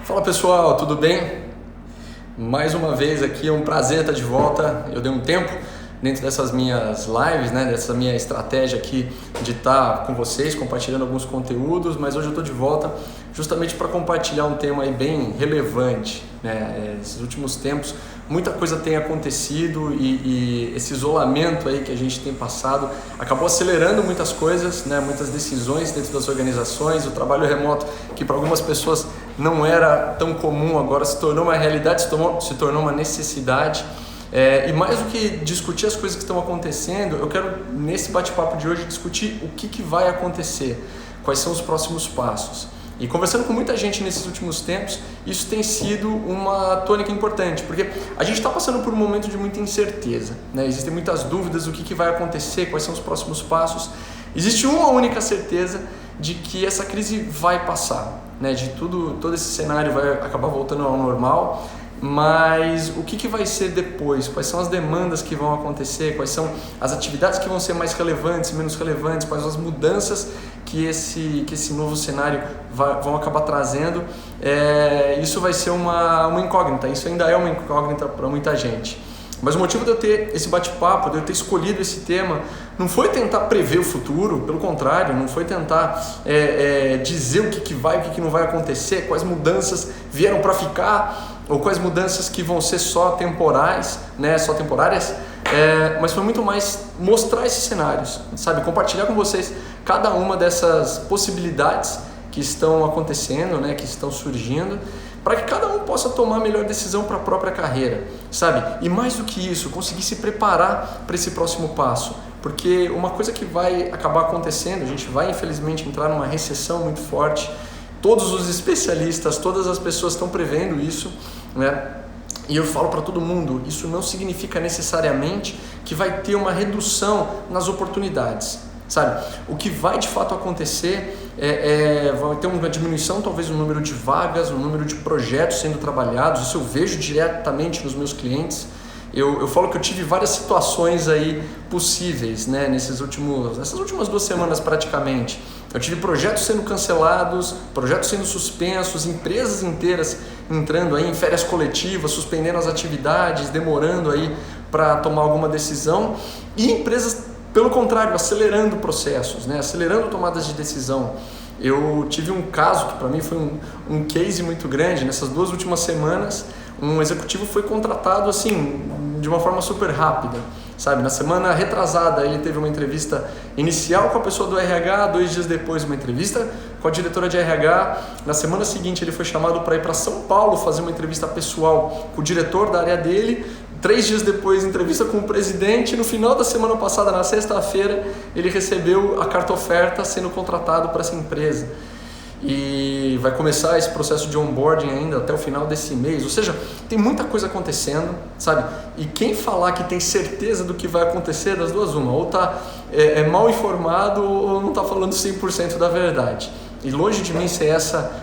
Fala pessoal, tudo bem? Mais uma vez aqui, é um prazer estar de volta. Eu dei um tempo dentro dessas minhas lives, dessa minha estratégia aqui de estar com vocês, compartilhando alguns conteúdos, mas hoje eu estou de volta justamente para compartilhar um tema aí bem relevante, Esses últimos tempos muita coisa tem acontecido e esse isolamento aí que a gente tem passado acabou acelerando muitas coisas, muitas decisões dentro das organizações. O trabalho remoto, que para algumas pessoas não era tão comum, agora se tornou uma realidade, se tornou uma necessidade. E mais do que discutir as coisas que estão acontecendo, eu quero nesse bate-papo de hoje discutir o que vai acontecer, quais são os próximos passos. E conversando com muita gente nesses últimos tempos, isso tem sido uma tônica importante, porque a gente está passando por um momento de muita incerteza, Existem muitas dúvidas do que vai acontecer, quais são os próximos passos. Existe uma única certeza de que essa crise vai passar, de todo esse cenário vai acabar voltando ao normal. Mas o que vai ser depois? Quais são as demandas que vão acontecer? Quais são as atividades que vão ser mais relevantes, menos relevantes? Quais as mudanças que esse novo cenário vão acabar trazendo? Isso vai ser uma incógnita, isso ainda é uma incógnita para muita gente. Mas o motivo de eu ter esse bate-papo, de eu ter escolhido esse tema, não foi tentar prever o futuro, pelo contrário, não foi tentar dizer o que vai, o que não vai acontecer, quais mudanças vieram para ficar, ou quais mudanças que vão ser só temporais, só temporárias, mas foi muito mais mostrar esses cenários, compartilhar com vocês cada uma dessas possibilidades que estão acontecendo, que estão surgindo, para que cada um possa tomar a melhor decisão para a própria carreira, E mais do que isso, conseguir se preparar para esse próximo passo, porque uma coisa que vai acabar acontecendo, a gente vai infelizmente entrar numa recessão muito forte. Todos os especialistas, todas as pessoas estão prevendo isso, E eu falo para todo mundo, isso não significa necessariamente que vai ter uma redução nas oportunidades, O que vai de fato acontecer vai ter uma diminuição talvez no número de vagas, no número de projetos sendo trabalhados. Isso eu vejo diretamente nos meus clientes. Eu falo que eu tive várias situações aí possíveis, nessas últimas 2 semanas praticamente. Eu tive projetos sendo cancelados, projetos sendo suspensos, empresas inteiras entrando aí em férias coletivas, suspendendo as atividades, demorando aí para tomar alguma decisão, e empresas, pelo contrário, acelerando processos, acelerando tomadas de decisão. Eu tive um caso que para mim foi um case muito grande. Nessas 2 últimas semanas, um executivo foi contratado assim, de uma forma super rápida, Na semana retrasada ele teve uma entrevista inicial com a pessoa do RH, 2 dias depois uma entrevista com a diretora de RH, na semana seguinte ele foi chamado para ir para São Paulo fazer uma entrevista pessoal com o diretor da área dele, 3 dias depois entrevista com o presidente. No final da semana passada, na sexta-feira, ele recebeu a carta oferta sendo contratado para essa empresa. E vai começar esse processo de onboarding ainda até o final desse mês. Ou seja, tem muita coisa acontecendo, E quem falar que tem certeza do que vai acontecer, das duas uma, ou está mal informado ou não está falando 100% da verdade. E longe de mim ser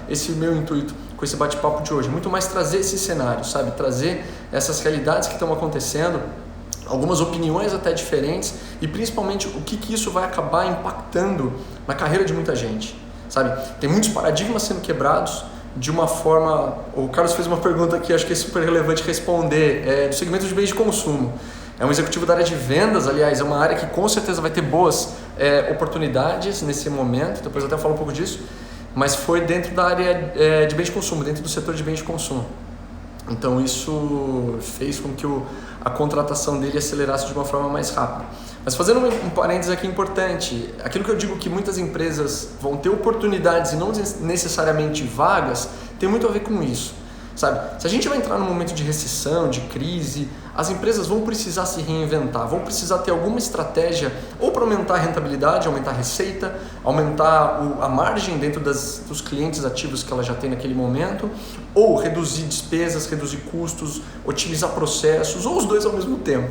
esse meu intuito com esse bate-papo de hoje. Muito mais trazer esse cenário, Trazer essas realidades que estão acontecendo, algumas opiniões até diferentes, e principalmente o que isso vai acabar impactando na carreira de muita gente. Tem muitos paradigmas sendo quebrados de uma forma... O Carlos fez uma pergunta que acho que é super relevante responder, do segmento de bens de consumo. É um executivo da área de vendas, aliás, é uma área que com certeza vai ter boas oportunidades nesse momento, depois eu até falo um pouco disso, mas foi dentro da área de bens de consumo, dentro do setor de bens de consumo. Então isso fez com que a contratação dele acelerasse de uma forma mais rápida. Mas fazendo um parênteses aqui importante, aquilo que eu digo que muitas empresas vão ter oportunidades e não necessariamente vagas, tem muito a ver com isso. Se a gente vai entrar num momento de recessão, de crise, as empresas vão precisar se reinventar, vão precisar ter alguma estratégia ou para aumentar a rentabilidade, aumentar a receita, aumentar a margem dentro dos clientes ativos que ela já tem naquele momento, ou reduzir despesas, reduzir custos, otimizar processos, ou os dois ao mesmo tempo,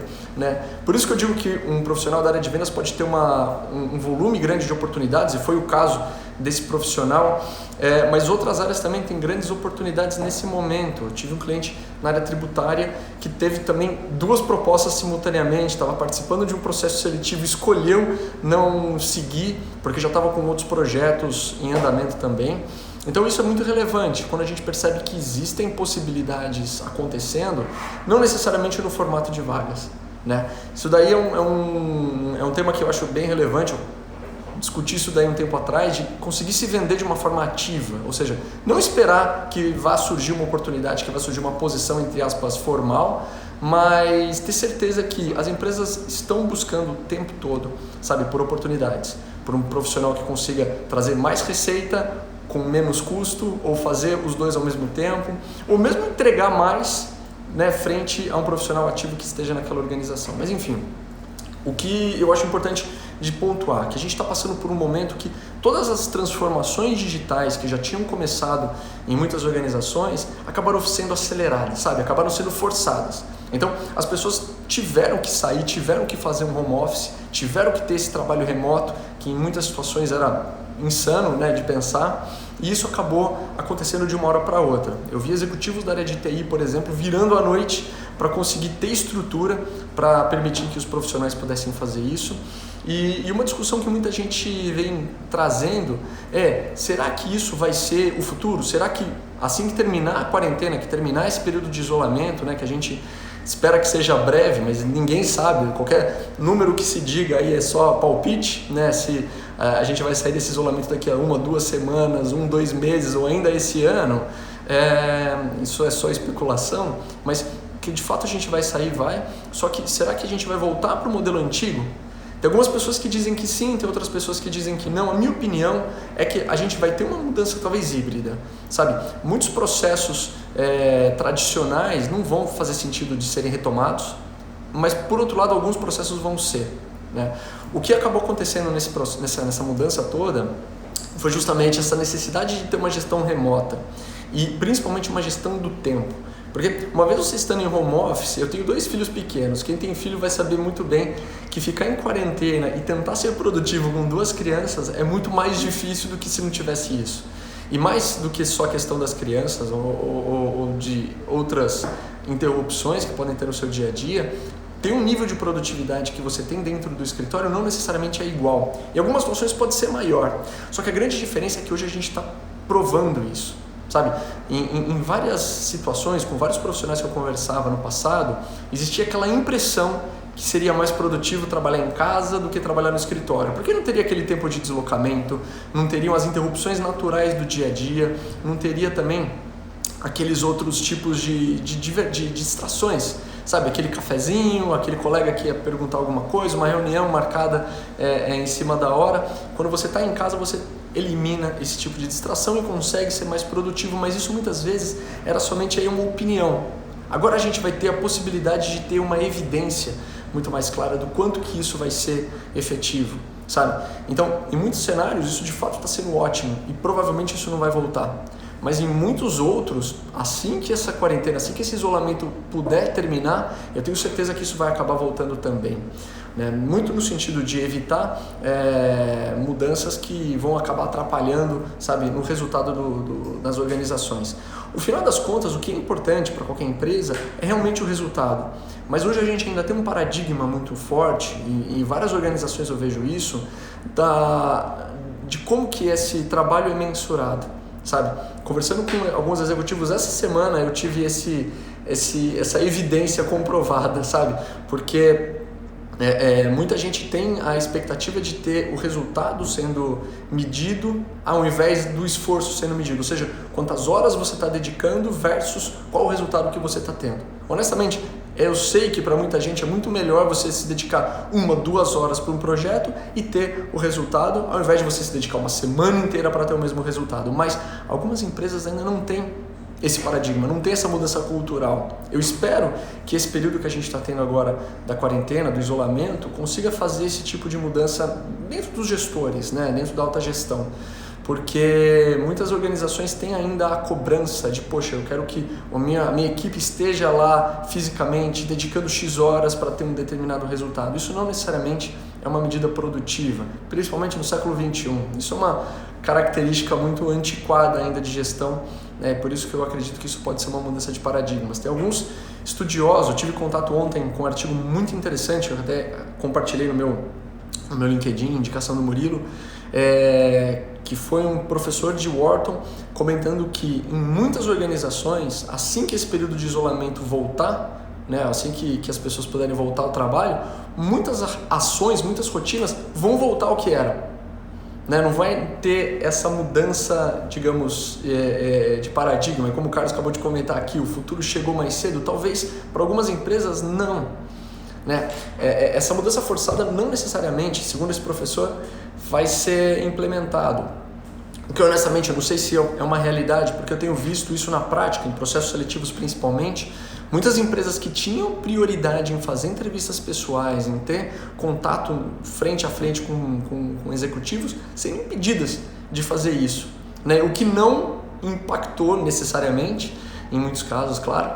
Por isso que eu digo que um profissional da área de vendas pode ter um volume grande de oportunidades, e foi o caso desse profissional, mas outras áreas também têm grandes oportunidades nesse momento. Eu tive um cliente na área tributária que teve também 2 propostas simultaneamente, estava participando de um processo seletivo, escolheu não seguir porque já estava com outros projetos em andamento também. Então isso é muito relevante, quando a gente percebe que existem possibilidades acontecendo, não necessariamente no formato de vagas, né? Isso daí é um tema que eu acho bem relevante. Eu discuti isso daí um tempo atrás, de conseguir se vender de uma forma ativa, ou seja, não esperar que vá surgir uma oportunidade, que vá surgir uma posição, entre aspas, formal, mas ter certeza que as empresas estão buscando o tempo todo, sabe, por oportunidades, por um profissional que consiga trazer mais receita com menos custo, ou fazer os dois ao mesmo tempo, ou mesmo entregar mais, né, frente a um profissional ativo que esteja naquela organização. Mas enfim, o que eu acho importante de pontuar, que a gente está passando por um momento que todas as transformações digitais que já tinham começado em muitas organizações acabaram sendo aceleradas, sabe? Acabaram sendo forçadas. Então, as pessoas tiveram que sair, tiveram que fazer um home office, tiveram que ter esse trabalho remoto, que em muitas situações era insano, né, de pensar, e isso acabou acontecendo de uma hora para outra. Eu vi executivos da área de TI, por exemplo, virando à noite para conseguir ter estrutura para permitir que os profissionais pudessem fazer isso. E uma discussão que muita gente vem trazendo é: será que isso vai ser o futuro? Será que assim que terminar a quarentena, que terminar esse período de isolamento, né, que a gente espera que seja breve, mas ninguém sabe, qualquer número que se diga aí é só palpite, né, se a gente vai sair desse isolamento daqui a 1, 2 semanas, 1, 2 meses ou ainda esse ano, isso é só especulação, mas que de fato a gente vai sair, vai, só que será que a gente vai voltar para o modelo antigo? Tem algumas pessoas que dizem que sim, tem outras pessoas que dizem que não. A minha opinião é que a gente vai ter uma mudança talvez híbrida, sabe? Muitos processos tradicionais não vão fazer sentido de serem retomados, mas por outro lado alguns processos vão ser, né? O que acabou acontecendo nessa mudança toda foi justamente essa necessidade de ter uma gestão remota e principalmente uma gestão do tempo. Porque uma vez você estando em home office, eu tenho 2 filhos pequenos, quem tem filho vai saber muito bem que ficar em quarentena e tentar ser produtivo com 2 crianças é muito mais difícil do que se não tivesse isso. E mais do que só a questão das crianças ou de outras interrupções que podem ter no seu dia a dia, ter um nível de produtividade que você tem dentro do escritório não necessariamente é igual. Em algumas funções pode ser maior, só que a grande diferença é que hoje a gente está provando isso. Sabe, em várias situações, com vários profissionais que eu conversava no passado, existia aquela impressão que seria mais produtivo trabalhar em casa do que trabalhar no escritório, porque não teria aquele tempo de deslocamento, não teriam as interrupções naturais do dia a dia, não teria também aqueles outros tipos de distrações, sabe, aquele cafezinho, aquele colega que ia perguntar alguma coisa, uma reunião marcada em cima da hora. Quando você está em casa, você elimina esse tipo de distração e consegue ser mais produtivo, mas isso muitas vezes era somente aí uma opinião. Agora a gente vai ter a possibilidade de ter uma evidência muito mais clara do quanto que isso vai ser efetivo, sabe? Então, em muitos cenários isso de fato está sendo ótimo e provavelmente isso não vai voltar. Mas em muitos outros, assim que essa quarentena, assim que esse isolamento puder terminar, eu tenho certeza que isso vai acabar voltando também. Muito no sentido de evitar mudanças que vão acabar atrapalhando, sabe, no resultado das organizações. No final das contas, o que é importante para qualquer empresa é realmente o resultado. Mas hoje a gente ainda tem um paradigma muito forte, e em várias organizações eu vejo isso, de como que esse trabalho é mensurado, sabe? Conversando com alguns executivos essa semana, eu tive essa evidência comprovada, sabe? Porque muita gente tem a expectativa de ter o resultado sendo medido ao invés do esforço sendo medido, ou seja, quantas horas você está dedicando versus qual o resultado que você está tendo. Honestamente, eu sei que para muita gente é muito melhor você se dedicar 1, 2 horas para um projeto e ter o resultado, ao invés de você se dedicar uma semana inteira para ter o mesmo resultado, mas algumas empresas ainda não têm esse paradigma, não tem essa mudança cultural. Eu espero que esse período que a gente está tendo agora da quarentena, do isolamento, consiga fazer esse tipo de mudança dentro dos gestores, né? Dentro da alta gestão. Porque muitas organizações têm ainda a cobrança de, poxa, eu quero que a minha equipe esteja lá fisicamente, dedicando X horas para ter um determinado resultado. Isso não necessariamente é uma medida produtiva, principalmente no século XXI. Isso é uma característica muito antiquada ainda de gestão, né? Por isso que eu acredito que isso pode ser uma mudança de paradigmas. Tem alguns estudiosos, eu tive contato ontem com um artigo muito interessante, eu até compartilhei no meu LinkedIn, indicação do Murilo, que foi um professor de Wharton comentando que em muitas organizações, assim que esse período de isolamento voltar, né, assim que as pessoas puderem voltar ao trabalho, muitas ações, muitas rotinas vão voltar ao que era. Né? Não vai ter essa mudança, digamos, de paradigma. Como o Carlos acabou de comentar aqui, o futuro chegou mais cedo. Talvez para algumas empresas não. Né? Essa mudança forçada não necessariamente, segundo esse professor, vai ser implementado. O que honestamente eu não sei se é uma realidade, porque eu tenho visto isso na prática, em processos seletivos principalmente. Muitas empresas que tinham prioridade em fazer entrevistas pessoais, em ter contato frente a frente com executivos, serem impedidas de fazer isso. Né? O que não impactou necessariamente, em muitos casos, claro,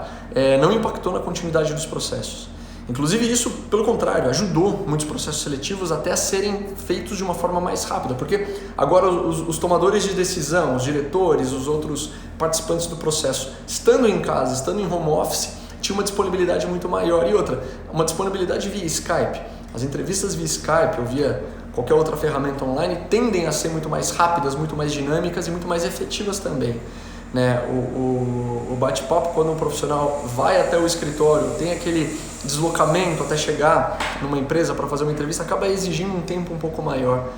não impactou na continuidade dos processos. Inclusive isso, pelo contrário, ajudou muitos processos seletivos até a serem feitos de uma forma mais rápida, porque agora os tomadores de decisão, os diretores, os outros participantes do processo, estando em casa, estando em home office, tinha uma disponibilidade muito maior. E outra, uma disponibilidade via Skype. As entrevistas via Skype ou via qualquer outra ferramenta online tendem a ser muito mais rápidas, muito mais dinâmicas e muito mais efetivas também. Né? O bate-papo, quando um profissional vai até o escritório, tem aquele deslocamento até chegar numa empresa para fazer uma entrevista, acaba exigindo um tempo um pouco maior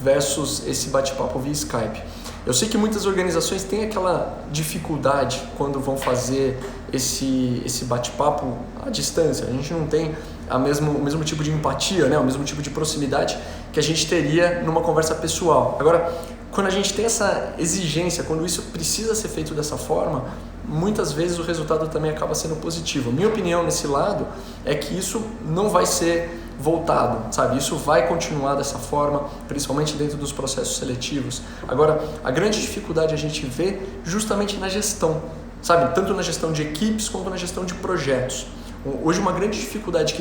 versus esse bate-papo via Skype. Eu sei que muitas organizações têm aquela dificuldade quando vão fazer esse bate-papo à distância. A gente não tem o mesmo tipo de empatia, né? O mesmo tipo de proximidade que a gente teria numa conversa pessoal. Agora, quando a gente tem essa exigência, quando isso precisa ser feito dessa forma, muitas vezes o resultado também acaba sendo positivo. Minha opinião nesse lado é que isso não vai ser voltado, sabe? Isso vai continuar dessa forma, principalmente dentro dos processos seletivos. Agora, a grande dificuldade a gente vê justamente na gestão, sabe? Tanto na gestão de equipes quanto na gestão de projetos. Hoje uma grande dificuldade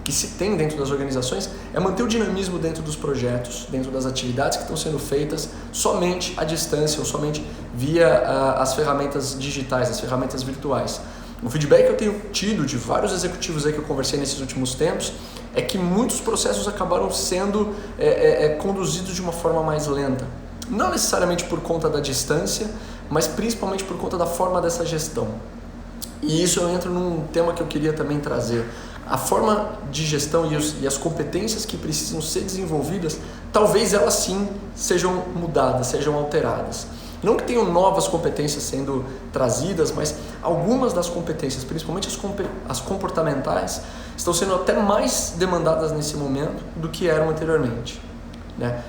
que se tem dentro das organizações é manter o dinamismo dentro dos projetos, dentro das atividades que estão sendo feitas somente à distância ou somente via as ferramentas digitais, as ferramentas virtuais. O feedback que eu tenho tido de vários executivos aí que eu conversei nesses últimos tempos é que muitos processos acabaram sendo conduzidos de uma forma mais lenta. Não necessariamente por conta da distância, mas principalmente por conta da forma dessa gestão. E isso eu entro num tema que eu queria também trazer. A forma de gestão e as competências que precisam ser desenvolvidas, talvez elas sim sejam mudadas, sejam alteradas. Não que tenham novas competências sendo trazidas, mas algumas das competências, principalmente as comportamentais, estão sendo até mais demandadas nesse momento do que eram anteriormente. Né?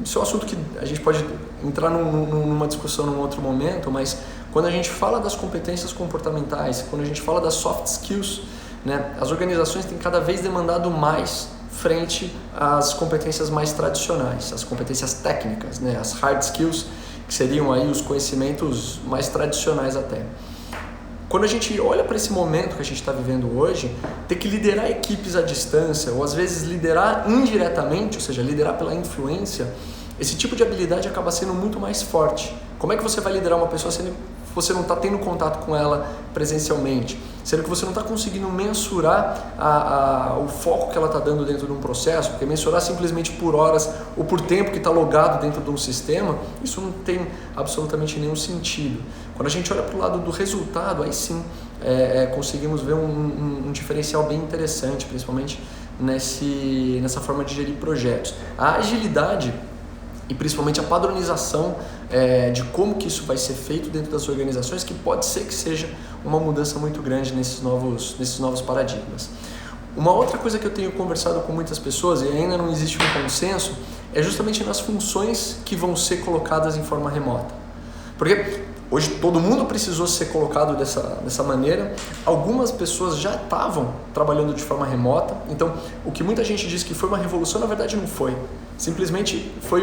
Isso é um assunto que a gente pode entrar numa discussão num outro momento, mas quando a gente fala das competências comportamentais, quando a gente fala das soft skills, né, as organizações têm cada vez demandado mais frente às competências mais tradicionais, as competências técnicas, né, as hard skills, que seriam aí os conhecimentos mais tradicionais até. Quando a gente olha para esse momento que a gente está vivendo hoje, ter que liderar equipes à distância, ou às vezes liderar indiretamente, ou seja, liderar pela influência, esse tipo de habilidade acaba sendo muito mais forte. Como é que você vai liderar uma pessoa sendo que você não está tendo contato com ela presencialmente, sendo que você não está conseguindo mensurar o foco que ela está dando dentro de um processo, porque mensurar simplesmente por horas ou por tempo que está logado dentro de um sistema, isso não tem absolutamente nenhum sentido. Quando a gente olha para o lado do resultado, aí sim conseguimos ver um diferencial bem interessante, principalmente nessa forma de gerir projetos. A agilidade e principalmente a padronização de como que isso vai ser feito dentro das organizações, que pode ser que seja uma mudança muito grande nesses novos paradigmas. Uma outra coisa que eu tenho conversado com muitas pessoas, e ainda não existe um consenso, é justamente nas funções que vão ser colocadas em forma remota. Porque hoje todo mundo precisou ser colocado dessa maneira. Algumas pessoas já estavam trabalhando de forma remota. Então, o que muita gente diz que foi uma revolução, na verdade não foi. Simplesmente foi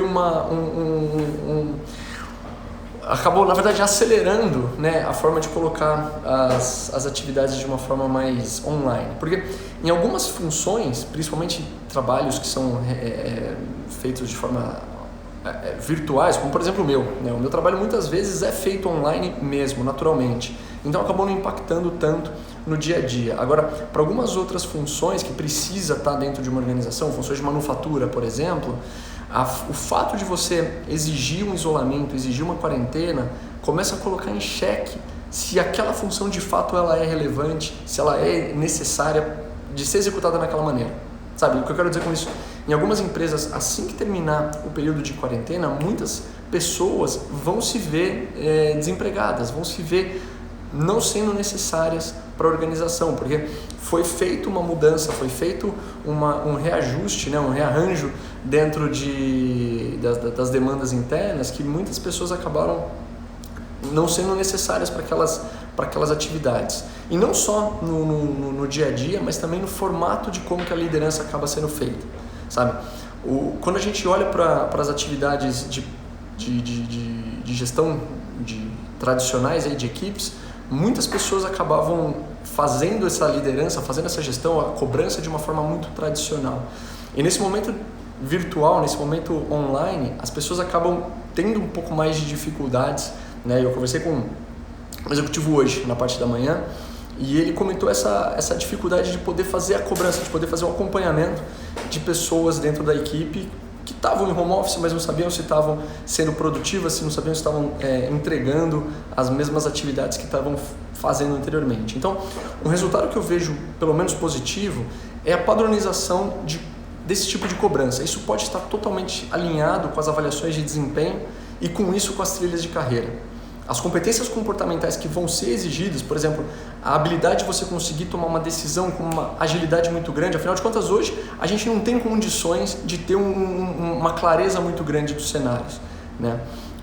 acabou, na verdade, acelerando, né, a forma de colocar as atividades de uma forma mais online. Porque em algumas funções, principalmente trabalhos que são feitos de forma virtuais, como por exemplo o meu, né? O meu trabalho muitas vezes é feito online mesmo, naturalmente, então acabou não impactando tanto no dia a dia. Agora, para algumas outras funções que precisa estar dentro de uma organização, funções de manufatura, por exemplo, O fato de você exigir um isolamento, exigir uma quarentena, começa a colocar em xeque se aquela função de fato ela é relevante, se ela é necessária de ser executada naquela maneira. Sabe, o que eu quero dizer com isso? Em algumas empresas, assim que terminar o período de quarentena, muitas pessoas vão se ver desempregadas, vão se ver não sendo necessárias para a organização, porque foi feita uma mudança, foi feito um reajuste, né, um rearranjo dentro das demandas internas que muitas pessoas acabaram não sendo necessárias para aquelas atividades. E não só no dia a dia, mas também no formato de como que a liderança acaba sendo feita, sabe? Quando a gente olha para as atividades de gestão tradicionais aí, de equipes, muitas pessoas acabavam fazendo essa liderança, fazendo essa gestão, a cobrança de uma forma muito tradicional. E nesse momento virtual, nesse momento online, as pessoas acabam tendo um pouco mais de dificuldades, né? Eu conversei com um executivo hoje, na parte da manhã, e ele comentou essa dificuldade de poder fazer a cobrança, de poder fazer o acompanhamento de pessoas dentro da equipe que estavam em home office, mas não sabiam se estavam sendo produtivas, se não sabiam se estavam entregando as mesmas atividades que estavam fazendo anteriormente. Então, o resultado que eu vejo, pelo menos positivo, é a padronização desse tipo de cobrança. Isso pode estar totalmente alinhado com as avaliações de desempenho e com isso com as trilhas de carreira. As competências comportamentais que vão ser exigidas, por exemplo, a habilidade de você conseguir tomar uma decisão com uma agilidade muito grande, afinal de contas hoje a gente não tem condições de ter uma clareza muito grande dos cenários, né?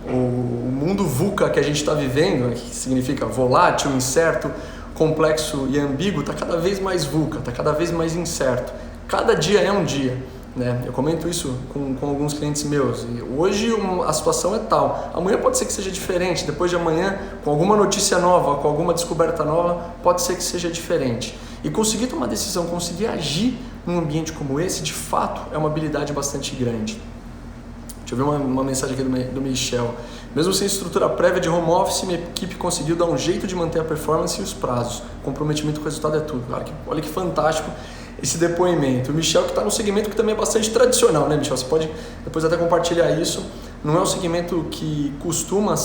O mundo VUCA que a gente está vivendo, que significa volátil, incerto, complexo e ambíguo, está cada vez mais VUCA, está cada vez mais incerto. Cada dia é um dia, né? Eu comento isso com alguns clientes meus. E hoje a situação é tal, amanhã pode ser que seja diferente, depois de amanhã, com alguma notícia nova, com alguma descoberta nova, pode ser que seja diferente. E conseguir tomar decisão, conseguir agir num ambiente como esse, de fato, é uma habilidade bastante grande. Deixa eu ver uma mensagem aqui do Michel. Mesmo sem estrutura prévia de home office, minha equipe conseguiu dar um jeito de manter a performance e os prazos. Comprometimento com o resultado é tudo. Olha que fantástico esse depoimento. O Michel, que está no segmento que também é bastante tradicional, né, Michel? Você pode depois até compartilhar isso. Não é um segmento que costuma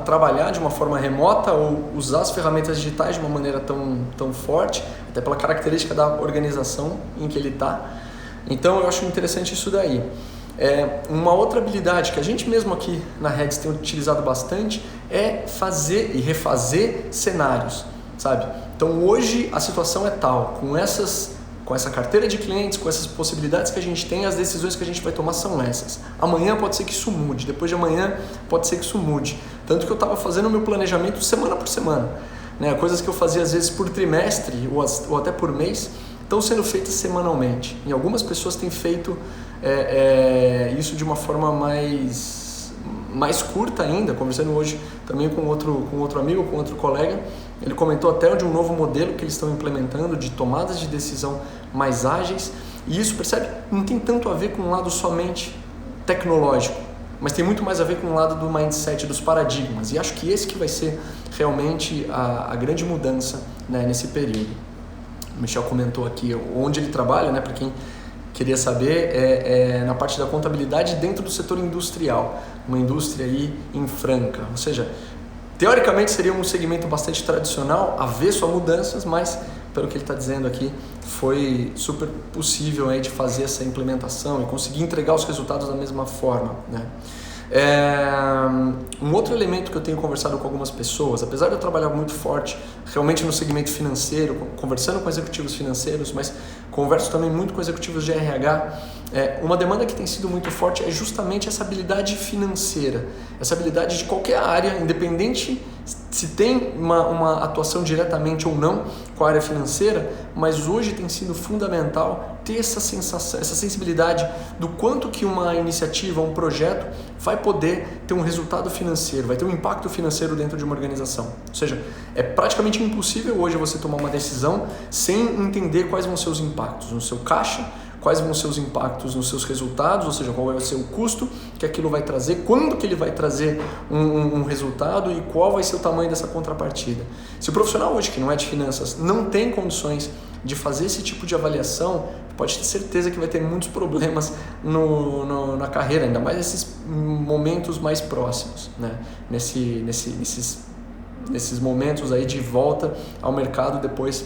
trabalhar de uma forma remota ou usar as ferramentas digitais de uma maneira tão forte, até pela característica da organização em que ele está. Então eu acho interessante isso daí. Uma outra habilidade que a gente mesmo aqui na Reds tem utilizado bastante é fazer e refazer cenários, sabe? Então hoje a situação é tal, com essa carteira de clientes, com essas possibilidades que a gente tem, as decisões que a gente vai tomar são essas. Amanhã pode ser que isso mude, depois de amanhã pode ser que isso mude. Tanto que eu estava fazendo o meu planejamento semana por semana, né? Coisas que eu fazia às vezes por trimestre ou até por mês, estão sendo feitas semanalmente. E algumas pessoas têm feito isso de uma forma mais curta ainda. Conversando hoje também com outro amigo, com outro colega, ele comentou até de um novo modelo que eles estão implementando de tomadas de decisão mais ágeis. E isso, percebe, não tem tanto a ver com um lado somente tecnológico, mas tem muito mais a ver com o lado do mindset, dos paradigmas. E acho que esse que vai ser realmente a grande mudança, né, nesse período. O Michel comentou aqui onde ele trabalha, né, para quem queria saber, na parte da contabilidade dentro do setor industrial, uma indústria aí em Franca, ou seja, teoricamente seria um segmento bastante tradicional, avesso a mudanças, mas pelo que ele está dizendo aqui, foi super possível aí de fazer essa implementação e conseguir entregar os resultados da mesma forma, né? Um outro elemento que eu tenho conversado com algumas pessoas, apesar de eu trabalhar muito forte realmente no segmento financeiro, conversando com executivos financeiros, mas converso também muito com executivos de RH, uma demanda que tem sido muito forte é justamente essa habilidade financeira, essa habilidade de qualquer área, independente se tem uma atuação diretamente ou não com a área financeira, mas hoje tem sido fundamental ter essa sensação, essa sensibilidade do quanto que uma iniciativa, um projeto vai poder ter um resultado financeiro, vai ter um impacto financeiro dentro de uma organização. Ou seja, é praticamente impossível hoje você tomar uma decisão sem entender quais vão ser os impactos no seu caixa, quais vão ser os impactos nos seus resultados, ou seja, qual vai ser o custo que aquilo vai trazer, quando que ele vai trazer um resultado e qual vai ser o tamanho dessa contrapartida. Se o profissional hoje, que não é de finanças, não tem condições de fazer esse tipo de avaliação, pode ter certeza que vai ter muitos problemas na carreira, ainda mais nesses momentos mais próximos, né? Nesses momentos aí de volta ao mercado depois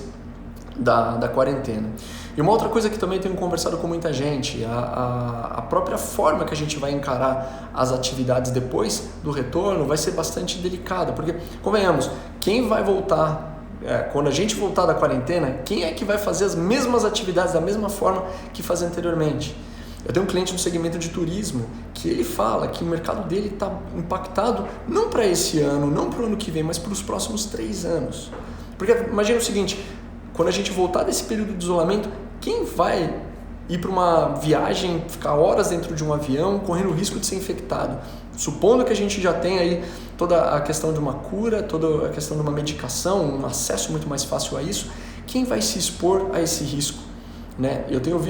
da quarentena. E uma outra coisa que também tenho conversado com muita gente, a própria forma que a gente vai encarar as atividades depois do retorno vai ser bastante delicada, porque, convenhamos, quem vai voltar, quando a gente voltar da quarentena, quem é que vai fazer as mesmas atividades da mesma forma que fazia anteriormente? Eu tenho um cliente no segmento de turismo que ele fala que o mercado dele está impactado não para esse ano, não para o ano que vem, mas para os próximos 3 anos. Porque imagina o seguinte, quando a gente voltar desse período de isolamento, quem vai ir para uma viagem, ficar horas dentro de um avião, correndo o risco de ser infectado? Supondo que a gente já tenha aí toda a questão de uma cura, toda a questão de uma medicação, um acesso muito mais fácil a isso, quem vai se expor a esse risco, né? Eu tenho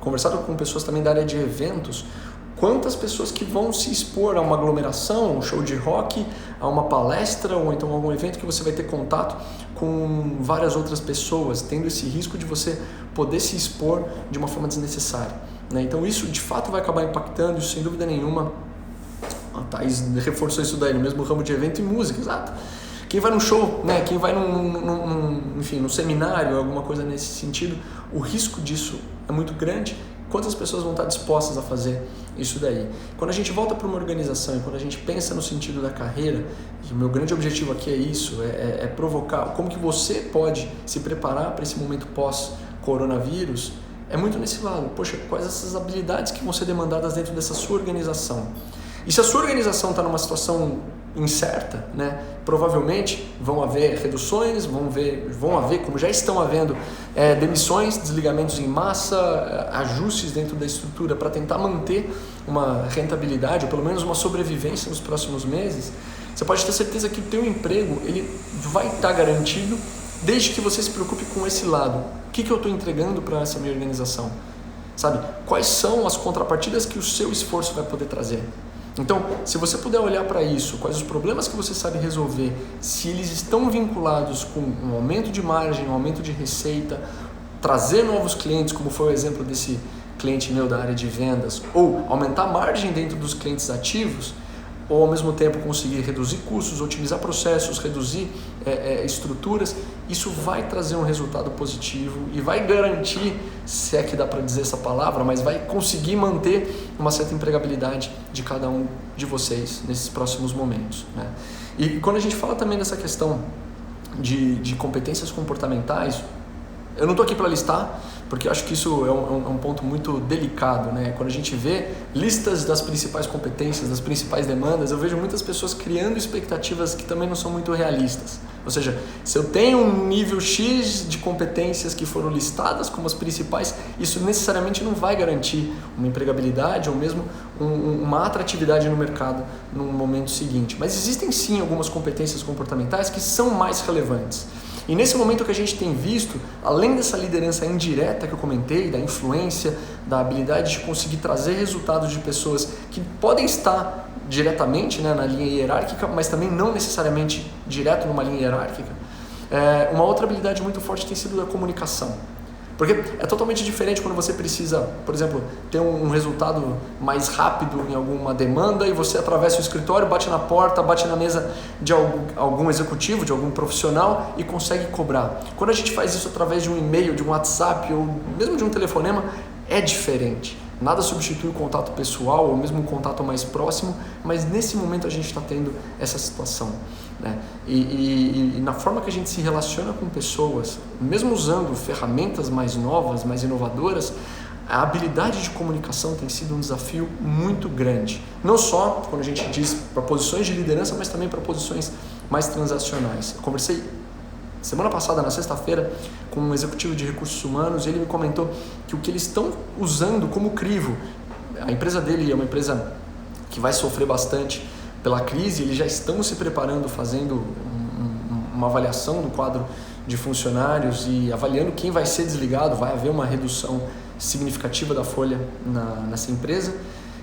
conversado com pessoas também da área de eventos, quantas pessoas que vão se expor a uma aglomeração, um show de rock, a uma palestra ou então algum evento que você vai ter contato com várias outras pessoas, tendo esse risco de você poder se expor de uma forma desnecessária, né? Então isso de fato vai acabar impactando, isso sem dúvida nenhuma. A Thaís reforçou isso daí no mesmo ramo de evento e música, exato. Quem vai num show, né? Quem vai num seminário, alguma coisa nesse sentido, o risco disso é muito grande. Quantas pessoas vão estar dispostas a fazer isso daí? Quando a gente volta para uma organização e quando a gente pensa no sentido da carreira, e o meu grande objetivo aqui é isso, é provocar como que você pode se preparar para esse momento pós-coronavírus, é muito nesse lado. Poxa, quais essas habilidades que vão ser demandadas dentro dessa sua organização? E se a sua organização está numa situação incerta, né, provavelmente vão haver reduções, vão haver, como já estão havendo, demissões, desligamentos em massa, ajustes dentro da estrutura para tentar manter uma rentabilidade ou pelo menos uma sobrevivência nos próximos meses. Você pode ter certeza que o teu emprego ele vai estar garantido desde que você se preocupe com esse lado. O que eu estou entregando para essa minha organização? Sabe? Quais são as contrapartidas que o seu esforço vai poder trazer? Então, se você puder olhar para isso, quais os problemas que você sabe resolver, se eles estão vinculados com um aumento de margem, um aumento de receita, trazer novos clientes, como foi o exemplo desse cliente meu da área de vendas, ou aumentar a margem dentro dos clientes ativos, ou ao mesmo tempo conseguir reduzir custos, otimizar processos, reduzir estruturas, isso vai trazer um resultado positivo e vai garantir, se é que dá para dizer essa palavra, mas vai conseguir manter uma certa empregabilidade de cada um de vocês nesses próximos momentos, né? E quando a gente fala também dessa questão de competências comportamentais, eu não estou aqui para listar, porque eu acho que isso é um ponto muito delicado, né? Quando a gente vê listas das principais competências, das principais demandas, eu vejo muitas pessoas criando expectativas que também não são muito realistas. Ou seja, se eu tenho um nível X de competências que foram listadas como as principais, isso necessariamente não vai garantir uma empregabilidade ou mesmo uma atratividade no mercado no momento seguinte. Mas existem sim algumas competências comportamentais que são mais relevantes. E nesse momento que a gente tem visto, além dessa liderança indireta que eu comentei, da influência, da habilidade de conseguir trazer resultados de pessoas que podem estar diretamente, né, na linha hierárquica, mas também não necessariamente direto numa linha hierárquica, uma outra habilidade muito forte tem sido a comunicação. Porque é totalmente diferente quando você precisa, por exemplo, ter um resultado mais rápido em alguma demanda e você atravessa o escritório, bate na porta, bate na mesa de algum executivo, de algum profissional e consegue cobrar. Quando a gente faz isso através de um e-mail, de um WhatsApp ou mesmo de um telefonema, é diferente. Nada substitui o contato pessoal ou mesmo um contato mais próximo, mas nesse momento a gente está tendo essa situação, né? E na forma que a gente se relaciona com pessoas, mesmo usando ferramentas mais novas, mais inovadoras, a habilidade de comunicação tem sido um desafio muito grande. Não só quando a gente diz para posições de liderança, mas também para posições mais transacionais. Eu conversei semana passada, na sexta-feira, com um executivo de recursos humanos, e ele me comentou que o que eles estão usando como crivo, a empresa dele é uma empresa que vai sofrer bastante pela crise, eles já estão se preparando, fazendo uma avaliação do quadro de funcionários e avaliando quem vai ser desligado, vai haver uma redução significativa da folha nessa empresa.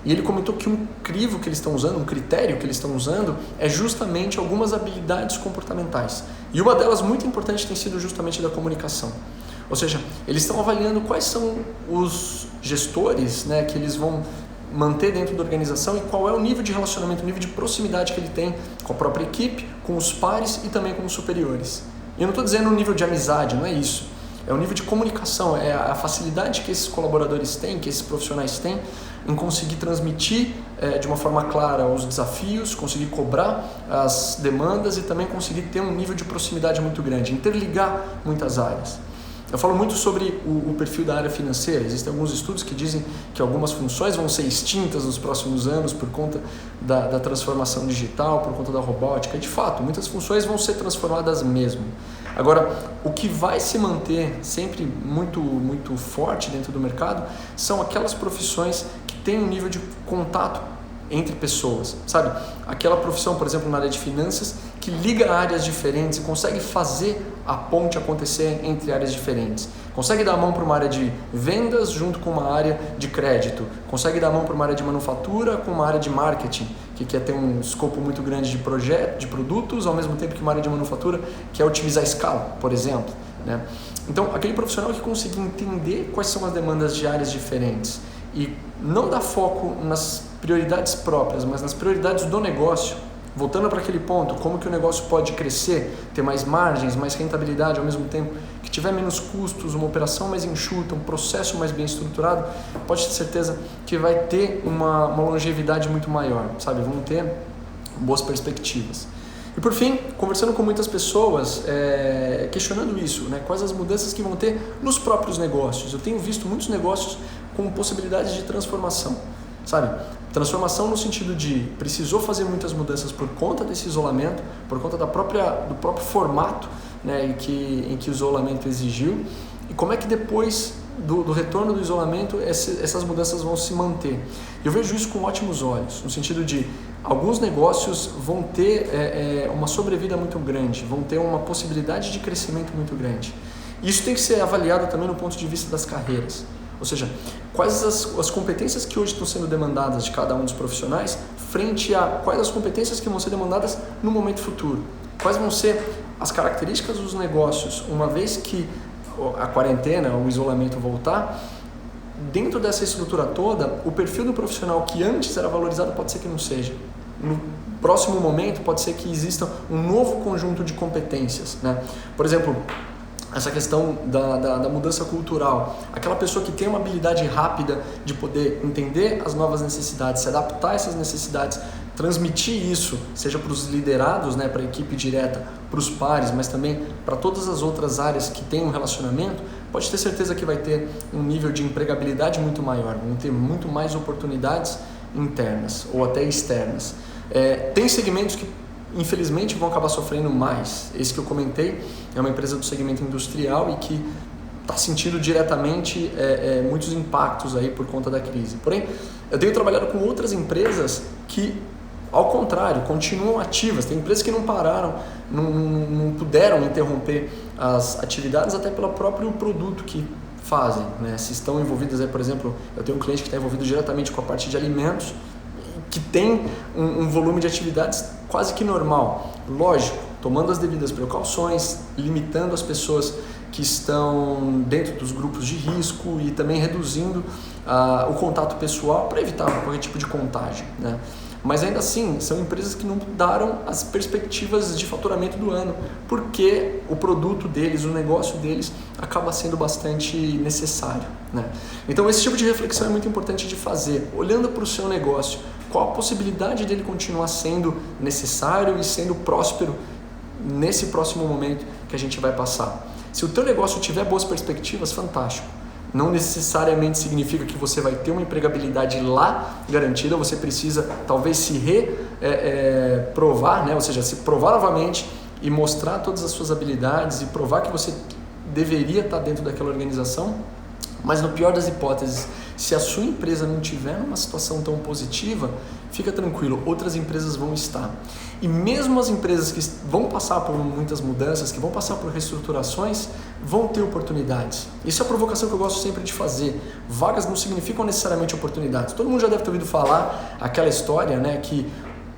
E ele comentou que um crivo que eles estão usando, um critério que eles estão usando, é justamente algumas habilidades comportamentais. E uma delas muito importante tem sido justamente da comunicação. Ou seja, eles estão avaliando quais são os gestores, né, que eles vão manter dentro da organização e qual é o nível de relacionamento, o nível de proximidade que ele tem com a própria equipe, com os pares e também com os superiores. E eu não estou dizendo o nível de amizade, não é isso. É o nível de comunicação, é a facilidade que esses colaboradores têm, que esses profissionais têm em conseguir transmitir de uma forma clara os desafios, conseguir cobrar as demandas e também conseguir ter um nível de proximidade muito grande, interligar muitas áreas. Eu falo muito sobre o perfil da área financeira. Existem alguns estudos que dizem que algumas funções vão ser extintas nos próximos anos por conta da transformação digital, por conta da robótica. E, de fato, muitas funções vão ser transformadas mesmo. Agora, o que vai se manter sempre muito, muito forte dentro do mercado são aquelas profissões que têm um nível de contato entre pessoas, sabe? Aquela profissão, por exemplo, na área de finanças, que liga áreas diferentes e consegue fazer a ponte acontecer entre áreas diferentes. Consegue dar a mão para uma área de vendas junto com uma área de crédito. Consegue dar a mão para uma área de manufatura com uma área de marketing, que quer ter um escopo muito grande de projeto, de produtos, ao mesmo tempo que uma área de manufatura quer otimizar a escala, por exemplo, né? Então, aquele profissional que conseguir entender quais são as demandas de áreas diferentes e não dar foco nas prioridades próprias, mas nas prioridades do negócio, voltando para aquele ponto, como que o negócio pode crescer, ter mais margens, mais rentabilidade ao mesmo tempo, que tiver menos custos, uma operação mais enxuta, um processo mais bem estruturado, pode ter certeza que vai ter uma longevidade muito maior, sabe? Vão ter boas perspectivas. E por fim, conversando com muitas pessoas, questionando isso, né? Quais as mudanças que vão ter nos próprios negócios. Eu tenho visto muitos negócios com possibilidades de transformação, sabe? Transformação no sentido de precisou fazer muitas mudanças por conta desse isolamento, por conta do próprio formato, né, em que o isolamento exigiu, e como é que depois do retorno do isolamento essas mudanças vão se manter. Eu vejo isso com ótimos olhos, no sentido de alguns negócios vão ter uma sobrevida muito grande, vão ter uma possibilidade de crescimento muito grande. Isso tem que ser avaliado também no ponto de vista das carreiras. Ou seja, quais as competências que hoje estão sendo demandadas de cada um dos profissionais frente a quais as competências que vão ser demandadas no momento futuro. Quais vão ser as características dos negócios, uma vez que a quarentena, o isolamento voltar, dentro dessa estrutura toda, o perfil do profissional que antes era valorizado pode ser que não seja. No próximo momento pode ser que exista um novo conjunto de competências, né? Por exemplo, essa questão da mudança cultural, aquela pessoa que tem uma habilidade rápida de poder entender as novas necessidades, se adaptar a essas necessidades, transmitir isso, seja para os liderados, né, para a equipe direta, para os pares, mas também para todas as outras áreas que têm um relacionamento, pode ter certeza que vai ter um nível de empregabilidade muito maior, vão ter muito mais oportunidades internas ou até externas. Tem segmentos que infelizmente vão acabar sofrendo mais. Esse que eu comentei é uma empresa do segmento industrial e que está sentindo diretamente muitos impactos aí por conta da crise. Porém, eu tenho trabalhado com outras empresas que, ao contrário, continuam ativas. Tem empresas que não pararam, não puderam interromper as atividades até pelo próprio produto que fazem, né? Se estão envolvidas aí, por exemplo, eu tenho um cliente que está envolvido diretamente com a parte de alimentos, que tem um volume de atividades quase que normal. Lógico, tomando as devidas precauções, limitando as pessoas que estão dentro dos grupos de risco e também reduzindo o contato pessoal para evitar qualquer tipo de contágio, né? Mas ainda assim, são empresas que não mudaram as perspectivas de faturamento do ano, porque o produto deles, o negócio deles, acaba sendo bastante necessário, né? Então esse tipo de reflexão é muito importante de fazer, olhando para o seu negócio, qual a possibilidade dele continuar sendo necessário e sendo próspero nesse próximo momento que a gente vai passar. Se o teu negócio tiver boas perspectivas, fantástico. Não necessariamente significa que você vai ter uma empregabilidade lá garantida, você precisa talvez se provar, né? Ou seja, se provar novamente e mostrar todas as suas habilidades e provar que você deveria estar dentro daquela organização. Mas no pior das hipóteses, se a sua empresa não tiver uma situação tão positiva, fica tranquilo, outras empresas vão estar. E mesmo as empresas que vão passar por muitas mudanças, que vão passar por reestruturações, vão ter oportunidades. Isso é a provocação que eu gosto sempre de fazer. Vagas não significam necessariamente oportunidades. Todo mundo já deve ter ouvido falar aquela história, né, que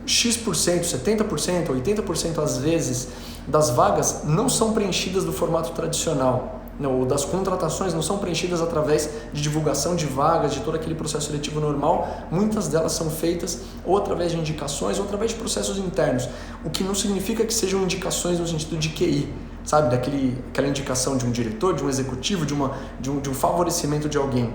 X%, 70%, 80% às vezes das vagas não são preenchidas do formato tradicional. ou das contratações não são preenchidas através de divulgação de vagas, de todo aquele processo seletivo normal. Muitas delas são feitas ou através de indicações ou através de processos internos, o que não significa que sejam indicações no sentido de QI, sabe, aquela indicação de um diretor, de um executivo, de um favorecimento de alguém,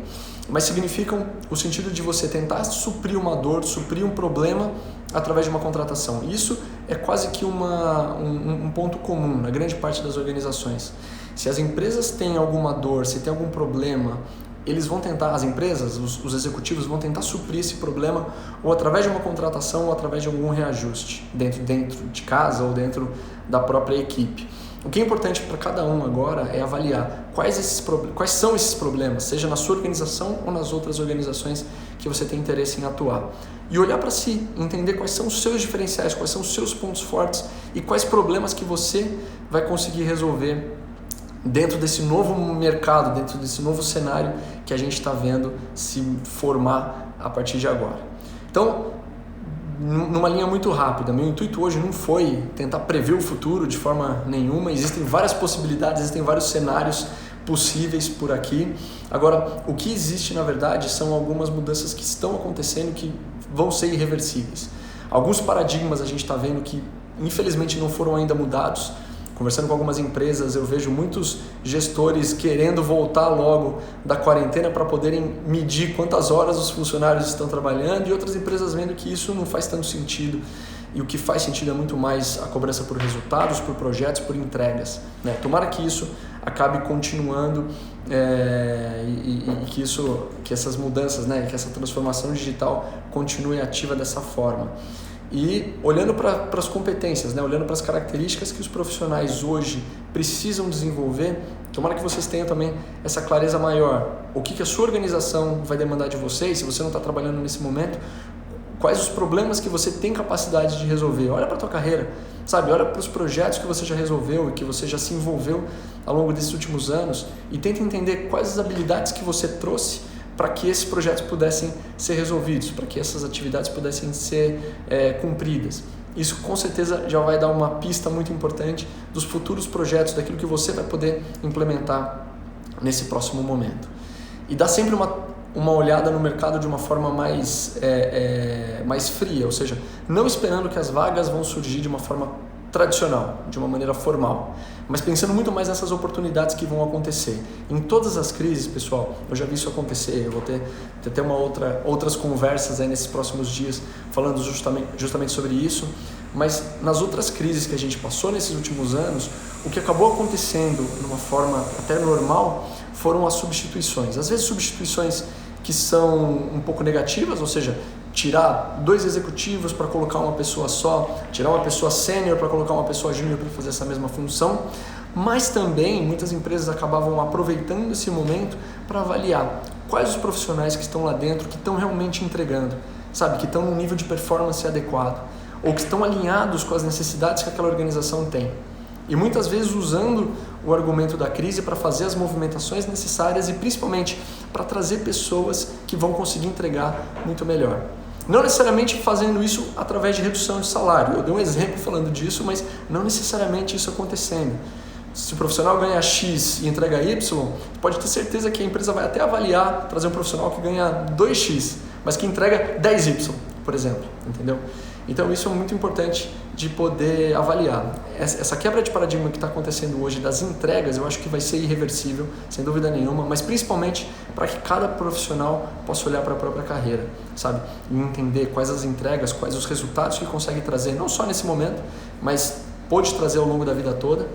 mas significam o sentido de você tentar suprir uma dor, suprir um problema através de uma contratação. Isso é quase que um ponto comum na grande parte das organizações. Se as empresas têm alguma dor, se tem algum problema, eles vão tentar, as empresas, os executivos vão tentar suprir esse problema ou através de uma contratação ou através de algum reajuste dentro de casa ou dentro da própria equipe. O que é importante para cada um agora é avaliar quais são esses problemas, seja na sua organização ou nas outras organizações que você tem interesse em atuar. E olhar para si, entender quais são os seus diferenciais, quais são os seus pontos fortes e quais problemas que você vai conseguir resolver dentro desse novo mercado, dentro desse novo cenário que a gente está vendo se formar a partir de agora. Então, numa linha muito rápida, meu intuito hoje não foi tentar prever o futuro de forma nenhuma, existem várias possibilidades, existem vários cenários possíveis por aqui. Agora, o que existe na verdade são algumas mudanças que estão acontecendo que vão ser irreversíveis. Alguns paradigmas a gente está vendo que infelizmente não foram ainda mudados. Conversando com algumas empresas, eu vejo muitos gestores querendo voltar logo da quarentena para poderem medir quantas horas os funcionários estão trabalhando e outras empresas vendo que isso não faz tanto sentido. E o que faz sentido é muito mais a cobrança por resultados, por projetos, por entregas, né? Tomara que isso acabe continuando e que essas mudanças, né, que essa transformação digital continue ativa dessa forma. E olhando para as competências, né? Olhando para as características que os profissionais hoje precisam desenvolver, tomara que vocês tenham também essa clareza maior. O que a sua organização vai demandar de vocês, se você não está trabalhando nesse momento, quais os problemas que você tem capacidade de resolver. Olha para a tua carreira, sabe? Olha para os projetos que você já resolveu e que você já se envolveu ao longo desses últimos anos e tenta entender quais as habilidades que você trouxe para que esses projetos pudessem ser resolvidos, para que essas atividades pudessem ser cumpridas. Isso com certeza já vai dar uma pista muito importante dos futuros projetos, daquilo que você vai poder implementar nesse próximo momento. E dá sempre uma olhada no mercado de uma forma mais fria, ou seja, não esperando que as vagas vão surgir de uma forma tradicional, de uma maneira formal, mas pensando muito mais nessas oportunidades que vão acontecer. Em todas as crises, pessoal, eu já vi isso acontecer, eu vou ter outras conversas aí nesses próximos dias falando justamente sobre isso, mas nas outras crises que a gente passou nesses últimos anos, o que acabou acontecendo de uma forma até normal foram as substituições. Às vezes substituições que são um pouco negativas, ou seja, tirar 2 executivos para colocar uma pessoa só, tirar uma pessoa sênior para colocar uma pessoa júnior para fazer essa mesma função, mas também muitas empresas acabavam aproveitando esse momento para avaliar quais os profissionais que estão lá dentro que estão realmente entregando, sabe, que estão num nível de performance adequado, ou que estão alinhados com as necessidades que aquela organização tem. E muitas vezes usando o argumento da crise para fazer as movimentações necessárias e principalmente para trazer pessoas que vão conseguir entregar muito melhor. Não necessariamente fazendo isso através de redução de salário. Eu dei um exemplo falando disso, mas não necessariamente isso acontecendo. Se o profissional ganha X e entrega Y, pode ter certeza que a empresa vai até avaliar, trazer um profissional que ganha 2X, mas que entrega 10Y, por exemplo, entendeu? Então isso é muito importante de poder avaliar. Essa quebra de paradigma que está acontecendo hoje das entregas, eu acho que vai ser irreversível, sem dúvida nenhuma, mas principalmente para que cada profissional possa olhar para a própria carreira, sabe? E entender quais as entregas, quais os resultados que consegue trazer, não só nesse momento, mas pode trazer ao longo da vida toda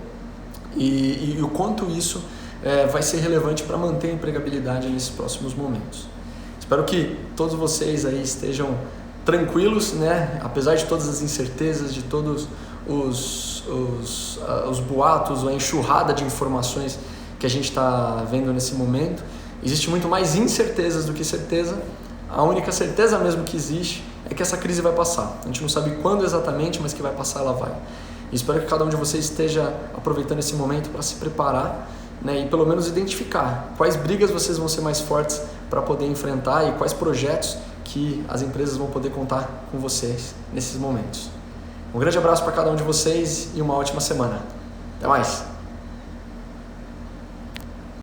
e o quanto isso vai ser relevante para manter a empregabilidade nesses próximos momentos. Espero que todos vocês aí estejam tranquilos, né? Apesar de todas as incertezas, de todos os boatos, a enxurrada de informações que a gente está vendo nesse momento, existe muito mais incertezas do que certeza. A única certeza mesmo que existe é que essa crise vai passar. A gente não sabe quando exatamente, mas que vai passar, ela vai. E espero que cada um de vocês esteja aproveitando esse momento para se preparar, né? E pelo menos identificar quais brigas vocês vão ser mais fortes para poder enfrentar e quais projetos que as empresas vão poder contar com vocês nesses momentos. Um grande abraço para cada um de vocês e uma ótima semana. Até mais!